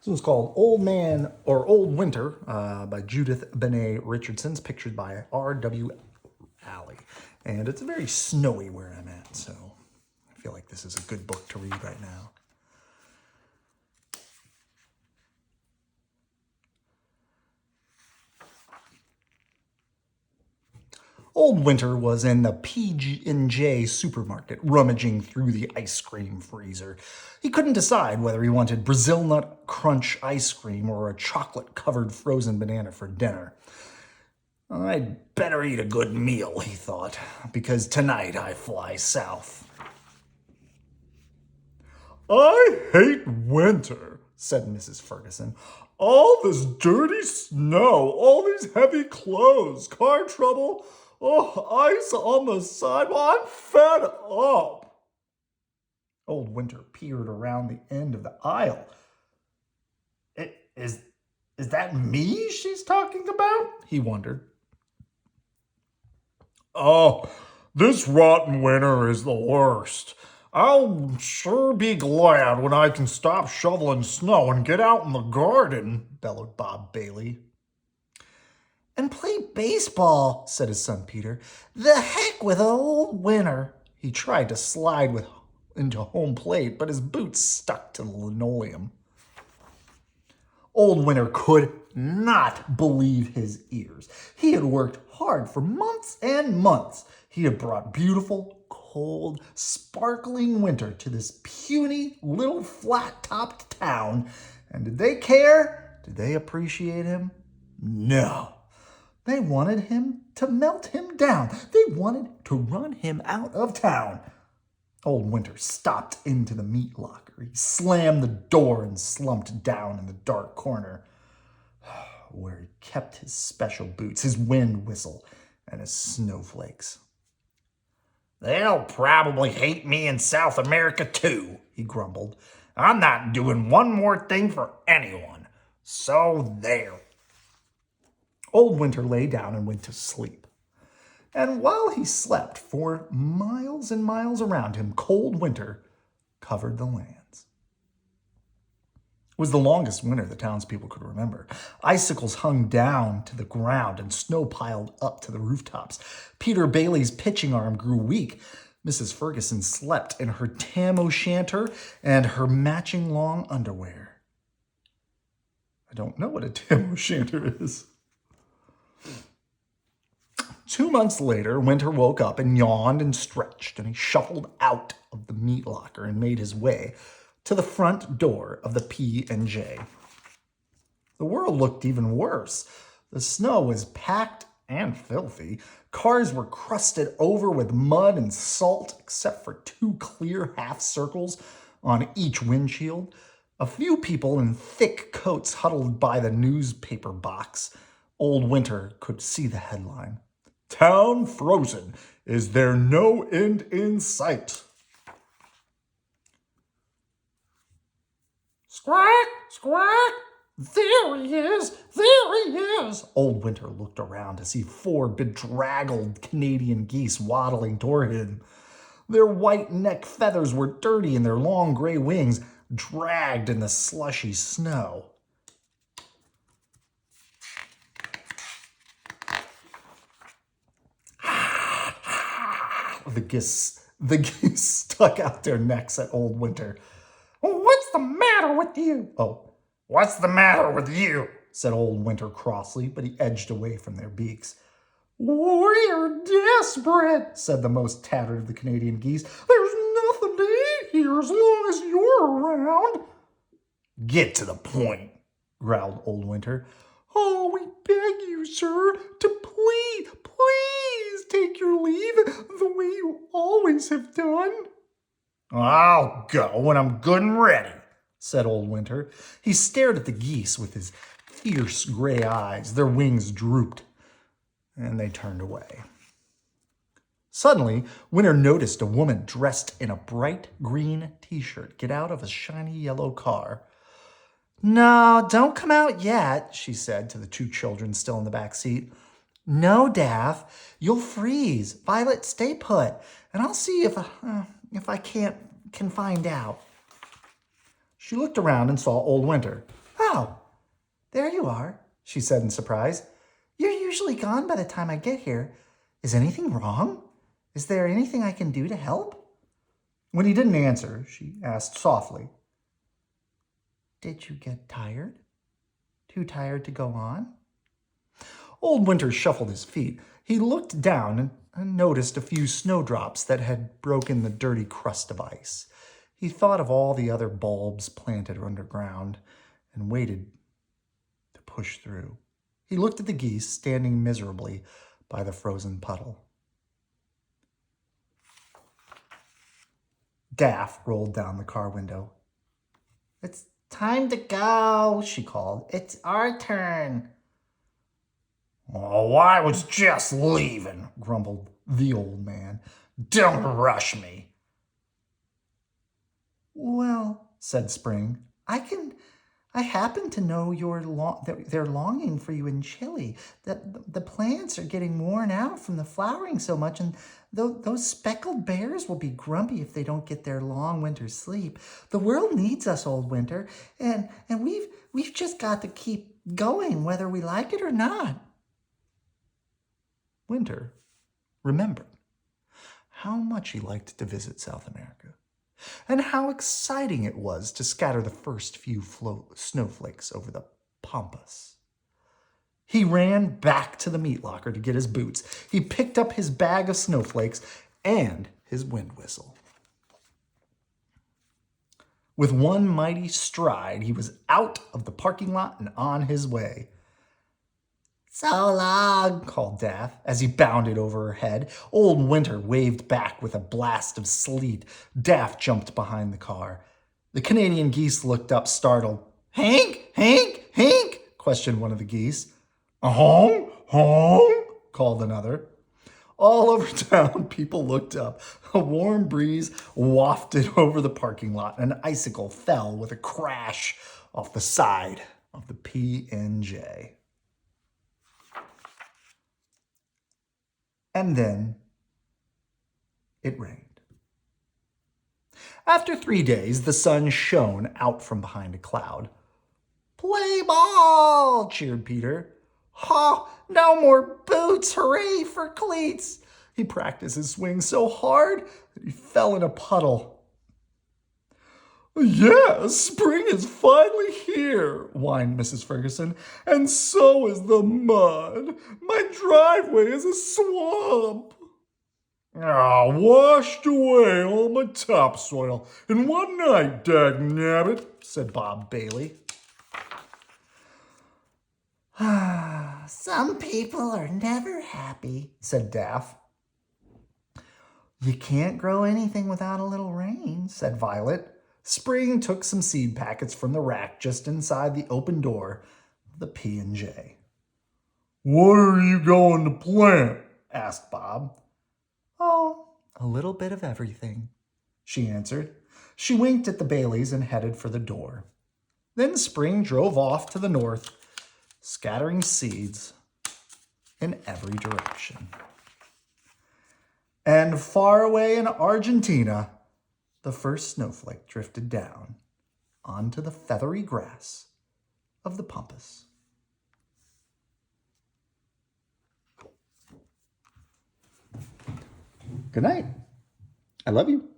This one's called Old Man or Old Winter by Judith Richardson. It's pictured by R.W. Alley. And it's very snowy where I'm at, so I feel like this is a good book to read right now. Old Winter was in the P&J supermarket, rummaging through the ice cream freezer. He couldn't decide whether he wanted Brazil Nut Crunch ice cream or a chocolate-covered frozen banana for dinner. I'd better eat a good meal, he thought, because tonight I fly south. I hate winter, said Mrs. Ferguson. All this dirty snow, all these heavy clothes, car trouble, ice on the sidewalk. I'm fed up. Old Winter peered around the end of the aisle. Is that me she's talking about? He wondered. Oh, this rotten winter is the worst. I'll sure be glad when I can stop shoveling snow and get out in the garden, bellowed Bob Bailey. And play baseball, said his son Peter. The heck with old winter. He tried to slide into home plate, but his boots stuck to the linoleum. Old Winter could not believe his ears. He had worked hard for months and months. He had brought beautiful, cold, sparkling winter to this puny little flat-topped town. And did they care? Did they appreciate him? No. They wanted him to melt him down. They wanted to run him out of town. Old Winter stopped into the meat locker. He slammed the door and slumped down in the dark corner, where he kept his special boots, his wind whistle, and his snowflakes. They'll probably hate me in South America too, he grumbled. I'm not doing one more thing for anyone. So there. Old Winter lay down and went to sleep. And while he slept, for miles and miles around him, cold winter covered the lands. It was the longest winter the townspeople could remember. Icicles hung down to the ground and snow piled up to the rooftops. Peter Bailey's pitching arm grew weak. Mrs. Ferguson slept in her tam-o'-shanter and her matching long underwear. I don't know what a tam-o'-shanter is. 2 months later, Winter woke up and yawned and stretched, and he shuffled out of the meat locker and made his way to the front door of the P&J. The world looked even worse. The snow was packed and filthy. Cars were crusted over with mud and salt, except for 2 clear half circles on each windshield. A few people in thick coats huddled by the newspaper box. Old Winter could see the headline. Town frozen. Is there no end in sight? Squawk, squawk. There he is. There he is. Old Winter looked around to see 4 bedraggled Canadian geese waddling toward him. Their white neck feathers were dirty and their long gray wings dragged in the slushy snow. The geese stuck out their necks at Old Winter. What's the matter with you? Oh, what's the matter with you? Said Old Winter crossly, but he edged away from their beaks. We're desperate, said the most tattered of the Canadian geese. There's nothing to eat here as long as you're around. Get to the point, growled Old Winter. Oh, we beg you, sir, to please take your leave the way you always have done. I'll go when I'm good and ready, said Old Winter. He stared at the geese with his fierce gray eyes. Their wings drooped, and they turned away. Suddenly, Winter noticed a woman dressed in a bright green t-shirt get out of a shiny yellow car. No, don't come out yet, she said to the 2 children still in the back seat. No, Daff, you'll freeze. Violet, stay put, and I'll see if I can find out. She looked around and saw Old Winter. Wow, there you are, she said in surprise. You're usually gone by the time I get here. Is anything wrong? Is there anything I can do to help? When he didn't answer, she asked softly, Did you get tired? Too tired to go on? Old Winter shuffled his feet. He looked down and noticed a few snowdrops that had broken the dirty crust of ice. He thought of all the other bulbs planted underground and waited to push through. He looked at the geese standing miserably by the frozen puddle. Daff rolled down the car window. It's time to go, she called. It's our turn. Oh, I was just leaving, grumbled the old man. Don't rush me. Well, said Spring, I happen to know they're longing for you in Chile. The plants are getting worn out from the flowering so much, and those speckled bears will be grumpy if they don't get their long winter sleep. The world needs us, Old Winter, and we've just got to keep going whether we like it or not. Winter remembered how much he liked to visit South America, and how exciting it was to scatter the first few snowflakes over the pampas. He ran back to the meat locker to get his boots. He picked up his bag of snowflakes and his wind whistle. With one mighty stride, he was out of the parking lot and on his way. So long, called Daff as he bounded over her head. Old Winter waved back with a blast of sleet. Daff jumped behind the car. The Canadian geese looked up, startled. Hank? Hank? Hank? Questioned one of the geese. Home? Home? Called another. All over town, people looked up. A warm breeze wafted over the parking lot, and an icicle fell with a crash off the side of the P&J. And then it rained. After 3 days, the sun shone out from behind a cloud. Play ball, cheered Peter. Ha! No more boots! Hooray for cleats! He practiced his swing so hard that he fell in a puddle. Yes, spring is finally here, whined Mrs. Ferguson, and so is the mud. My driveway is a swamp. Washed away all my topsoil in one night, dagnabbit, said Bob Bailey. Some people are never happy, said Daff. You can't grow anything without a little rain, said Violet. Spring took some seed packets from the rack just inside the open door of the P&J. What are you going to plant? Asked Bob. Oh, a little bit of everything, she answered. She winked at the Baileys and headed for the door. Then Spring drove off to the north, scattering seeds in every direction. And far away in Argentina, the first snowflake drifted down onto the feathery grass of the pampas. Good night. I love you.